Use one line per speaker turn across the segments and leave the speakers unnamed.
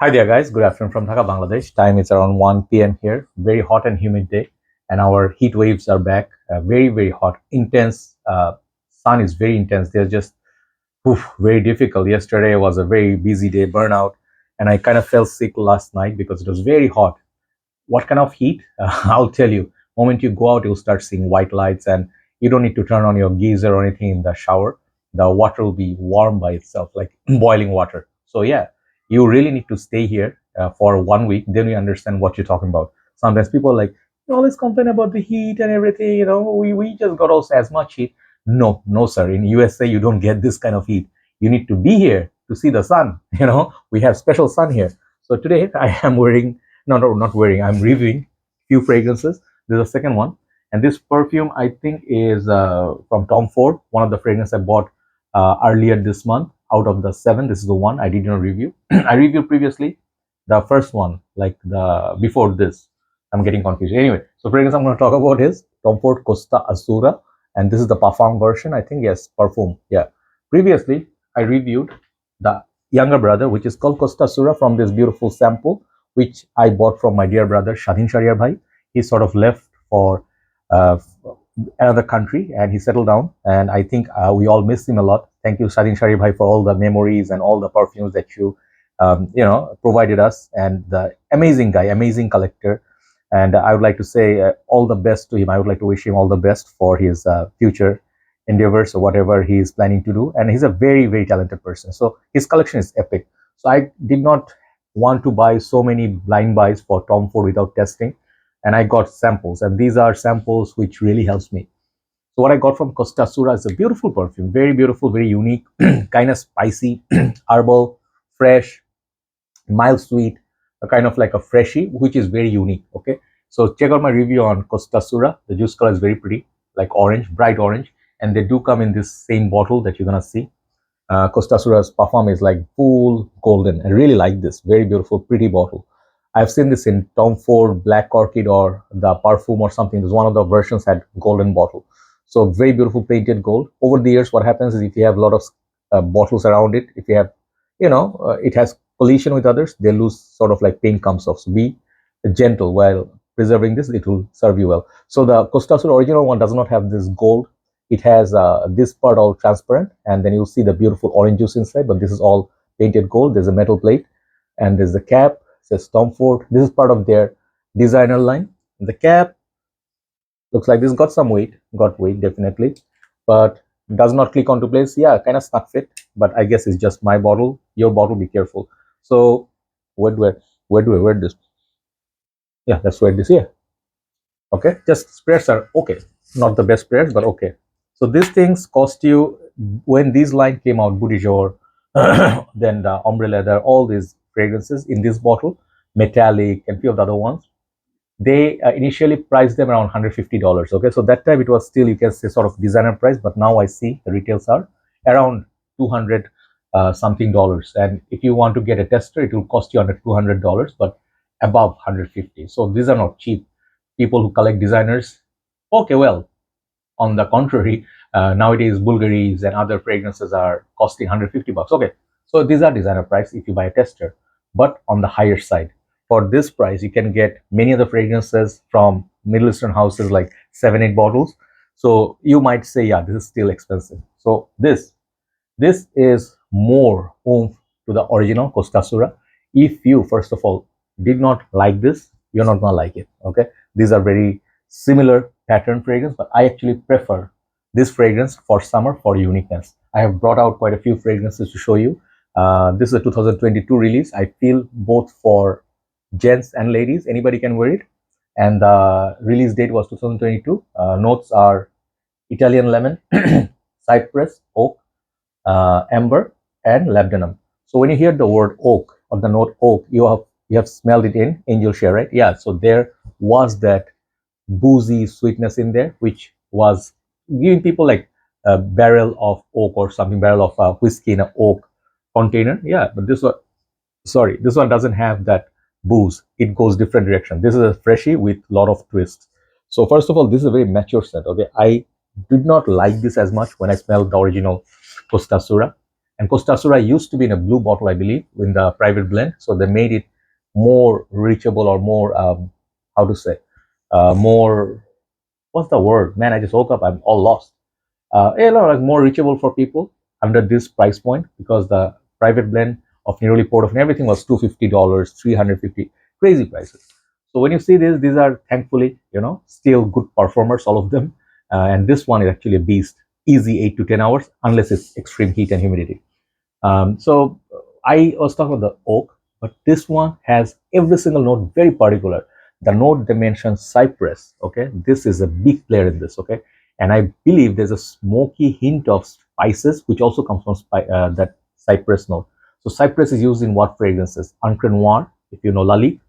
Hi there, guys. Good afternoon from Dhaka, Bangladesh. Time is around 1 p.m. here. Very hot and humid day, and our heat waves are back. Very, very hot, intense. Sun is very intense. They're just very difficult. Yesterday was a very busy day, burnout, and I kind of fell sick last night because it was very hot. What kind of heat? I'll tell you. Moment you go out, you'll start seeing white lights, and you don't need to turn on your geyser or anything in the shower. The water will be warm by itself, like boiling water. So yeah, you really need to stay here for 1 week. Then you understand what you're talking about. Sometimes people are like, you always complain about the heat and everything. We just got also as much heat. No, no, sir. In USA, you don't get this kind of heat. You need to be here to see the sun. We have special sun here. So today I am wearing no, not wearing. I'm reviewing few fragrances. There's a second one, and this perfume I think is from Tom Ford. One of the fragrances I bought earlier this month. Out of the seven, this is the one I did not review. I reviewed previously the first one, like the before this. I'm getting confused. Anyway, so fragrance I'm going to talk about is Tom Ford Costa Azzura, and this is the Parfum version. I think yes, Perfume. Yeah. Previously, I reviewed the younger brother, which is called Costa Azzura, from this beautiful sample which I bought from my dear brother Shadin Shariar Bhai. He sort of left for uh, another country and he settled down. And I think we all miss him a lot. Thank you, Shadin Shariar Bhai, for all the memories and all the perfumes that you provided us. And the amazing guy, amazing collector. And I would like to say all the best to him. I would like to wish him all the best for his future endeavors or whatever he is planning to do. And he's a very, very talented person. So his collection is epic. So I did not want to buy so many blind buys for Tom Ford without testing. And I got samples, and these are samples which really helps me. So what I got from Costa Sura is a beautiful perfume, very beautiful, very unique, kind of spicy, herbal, fresh, mild sweet, a kind of like a freshie, which is very unique. Okay, so check out my review on Costa Sura. The juice color is very pretty, like orange, bright orange, and they do come in this same bottle that you're gonna see. Costa Sura's Parfum is like full golden. I really like this. Very beautiful, pretty bottle. I've seen this in Tom Ford Black Orchid or the Perfume or something. There's one of the versions had golden bottle. So very beautiful painted gold. Over the years, what happens is if you have a lot of bottles around it, if you have, it has collision with others, they lose sort of like paint comes off. So be gentle while preserving this. It will serve you well. So the Costa Sura original one does not have this gold. It has this part all transparent, and then you'll see the beautiful orange juice inside, but this is all painted gold. There's a metal plate, and there's the cap. It says Tom Ford. This is part of their designer line. The cap looks like this got weight definitely, but does not click onto place. Yeah, kind of snug fit, but I guess it's just my bottle. Your bottle, be careful. So where do I wear this? Yeah, let's wear this here. Okay, just spreads are okay, not the best spreads, but okay. So these things cost you, when these line came out, Boudijor, then the ombre leather, all these fragrances in this bottle, metallic and few of the other ones, they initially priced them around $150. Okay, so that time it was still, you can say, sort of designer price, but now I see the retails are around 200 something dollars, and if you want to get a tester, it will cost you under $200, but above 150. So these are not cheap. People who collect designers, okay, well, on the contrary, nowadays Bulgaris and other fragrances are costing 150 bucks. Okay, so these are designer price if you buy a tester, but on the higher side. For this price, you can get many other fragrances from Middle Eastern houses, like 7-8 bottles. So you might say, yeah, this is still expensive. So this is more oomph to the original Costa Sura. If you, first of all, did not like this, you're not gonna like it. Okay, these are very similar pattern fragrance, but I actually prefer this fragrance for summer for uniqueness. I have brought out quite a few fragrances to show you. This is a 2022 release. I feel both for gents and ladies, anybody can wear it. And the release date was 2022. Notes are Italian lemon, cypress, oak, amber, and labdanum. So when you hear the word oak or the note oak, you have smelled it in angel share, right? Yeah. So there was that boozy sweetness in there, which was giving people like a barrel of oak or something, barrel of whiskey in an oak container. Yeah, but this one, sorry, this one doesn't have that booze. It goes different direction. This is a freshie with a lot of twists. So first of all, this is a very mature scent. Okay, I did not like this as much when I smelled the original Costa Sura. And Costa Azzura used to be in a blue bottle, I believe, in the private blend. So they made it more reachable, or more, how to say, more, what's the word? Man, I just woke up, I'm all lost. Like more reachable for people under this price point, because the private blend of Neroli Port and everything was $250, 350, crazy prices. So when you see this, these are thankfully, still good performers, all of them. And this one is actually a beast, easy 8 to 10 hours, unless it's extreme heat and humidity. So I was talking about the oak, but this one has every single note very particular. The note they mentioned cypress. Okay, this is a big player in this. Okay, and I believe there's a smoky hint of spices, which also comes from that cypress note. So cypress is used in what fragrances? Encre Noir, if you know Lali.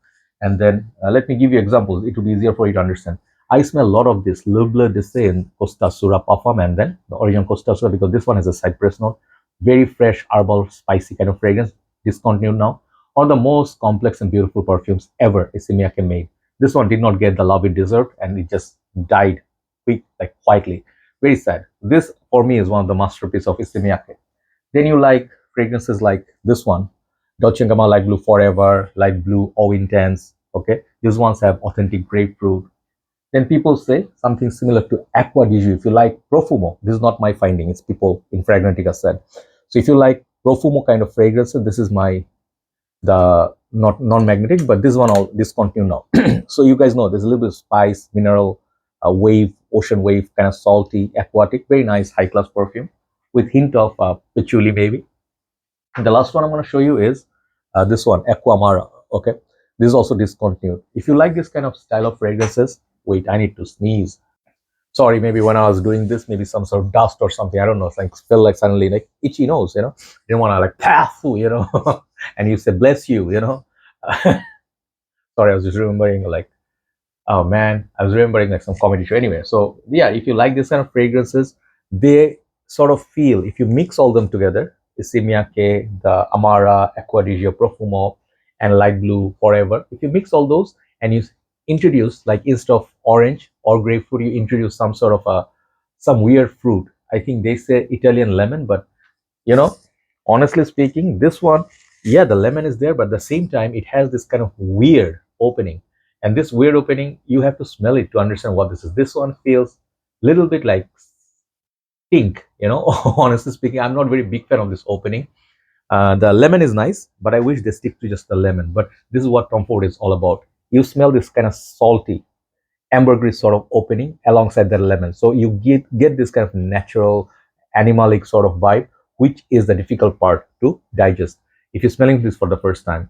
And then let me give you examples. It will be easier for you to understand. I smell a lot of this Le Bleu de in Costa Azzura Parfum, and then the original Costa Azzura, because this one has a cypress note, very fresh, herbal, spicy kind of fragrance, discontinued now. Or the most complex and beautiful perfumes ever Isimiake made. This one did not get the love it deserved, and it just died quick, like quietly. Very sad. This for me is one of the masterpieces of Isimiake. Then you like fragrances like this one, Dolce & Gabbana Light Blue Forever, Light Blue Eau Intense. Okay, these ones have authentic grapefruit. Then people say something similar to Aqua di Giu. If you like Profumo, this is not my finding, it's people in Fragrantica said. So if you like Profumo kind of fragrances, this is the not non-magnetic, but this one all discontinued now. So you guys know there's a little bit of spice, mineral, wave, ocean wave, kind of salty, aquatic, very nice high class perfume with hint of patchouli maybe. And the last one I'm going to show you is this one, Aquamara. Okay, this is also discontinued. If you like this kind of style of fragrances, wait, I need to sneeze. Sorry, maybe when I was doing this, maybe some sort of dust or something, I don't know, it's like felt like suddenly like itchy nose, didn't want to like pafu, and you say bless you, Sorry, I was just remembering like, oh man, I was remembering like some comedy show. Anyway, so yeah, if you like this kind of fragrances, they sort of feel, if you mix all them together, the Simiake, the Amara, Acqua di Gio Profumo, and Light Blue Forever, if you mix all those and you introduce, like, instead of orange or grapefruit, you introduce some sort of some weird fruit. I think they say Italian lemon, but honestly speaking, this one, yeah, the lemon is there, but at the same time, it has this kind of weird opening. And this weird opening, you have to smell it to understand what this is. This one feels a little bit like pink, honestly speaking. I'm not very big fan of this opening. The lemon is nice, but I wish they stick to just the lemon. But this is what Tom Ford is all about. You smell this kind of salty, ambergris sort of opening alongside the lemon. So you get this kind of natural, animalic sort of vibe, which is the difficult part to digest if you're smelling this for the first time.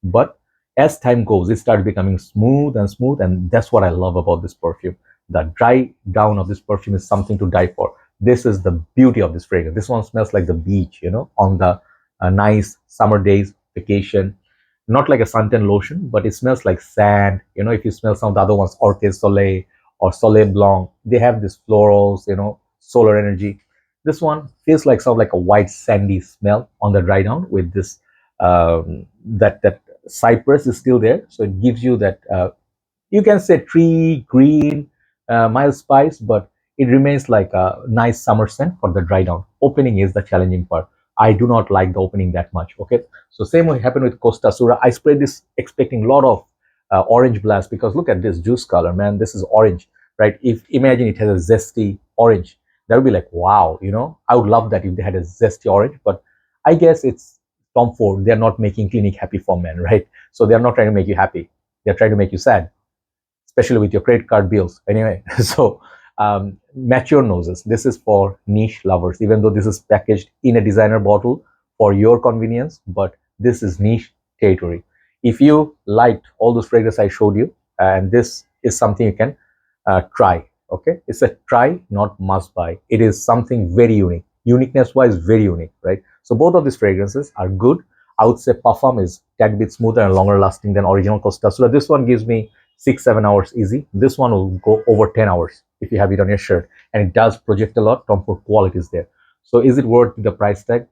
But as time goes, it starts becoming smooth and smooth, and that's what I love about this perfume. The dry down of this perfume is something to die for. This is the beauty of this fragrance. This one smells like the beach, on the nice summer days, vacation. Not like a suntan lotion, but it smells like sand. If you smell some of the other ones, Orchid Soleil or Soleil Blanc, they have this florals, solar energy. This one feels like sort of like a white sandy smell on the dry down with this that cypress is still there, so it gives you that you can say tree green, mild spice, but it remains like a nice summer scent for the dry down. Opening is the challenging part. I do not like the opening that much. Okay, so same way happened with Costa Azzura. I sprayed this expecting a lot of orange blast, because look at this juice color, man. This is orange, right? If imagine it has a zesty orange, that would be like, wow, I would love that if they had a zesty orange. But I guess it's Tom Ford. They're not making Clinique happy for men, right? So they're not trying to make you happy. They're trying to make you sad, especially with your credit card bills. Anyway, so mature noses. This is for niche lovers, even though this is packaged in a designer bottle for your convenience, but this is niche territory. If you liked all those fragrances I showed you, and this is something you can try. Okay, it's a try, not must buy. It is something very unique. Uniqueness wise, very unique, right? So both of these fragrances are good. I would say Parfum is a bit smoother and longer lasting than original Costa. So this one gives me 6-7 hours easy. This one will go over 10 hours if you have it on your shirt, and it does project a lot. Tom Ford quality is there. So is it worth the price tag?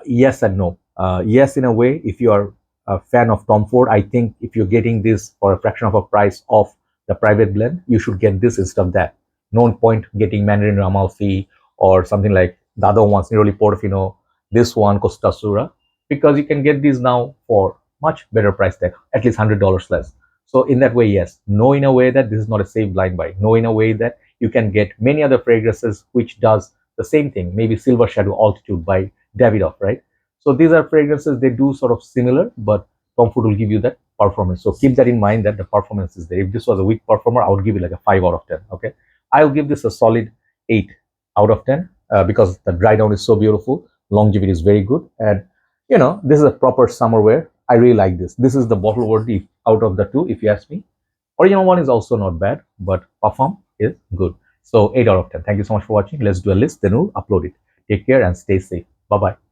Yes and no. Yes, in a way, if you are a fan of Tom Ford, I think if you're getting this for a fraction of a price of the private blend, you should get this instead of that. No point getting Mandarin Amalfi or something like the other ones, Neroli Portofino, this one Costa Azzura, because you can get these now for much better price tag, at least $100 less. So in that way, yes, know in a way that this is not a safe blind buy. Know in a way that you can get many other fragrances which does the same thing. Maybe Silver Shadow Altitude by Davidoff, right? So these are fragrances, they do sort of similar, but Tom Ford will give you that performance. So keep that in mind that the performance is there. If this was a weak performer, I would give it like a 5 out of 10. Okay, I'll give this a solid 8 out of 10 because the dry down is so beautiful, longevity is very good, and this is a proper summer wear. I really like this. This is the bottle worthy out of the two, if you ask me. Original one is also not bad, but Parfum is good. So 8 out of 10. Thank you so much for watching. Let's do a list, then we'll upload it. Take care and stay safe. Bye bye.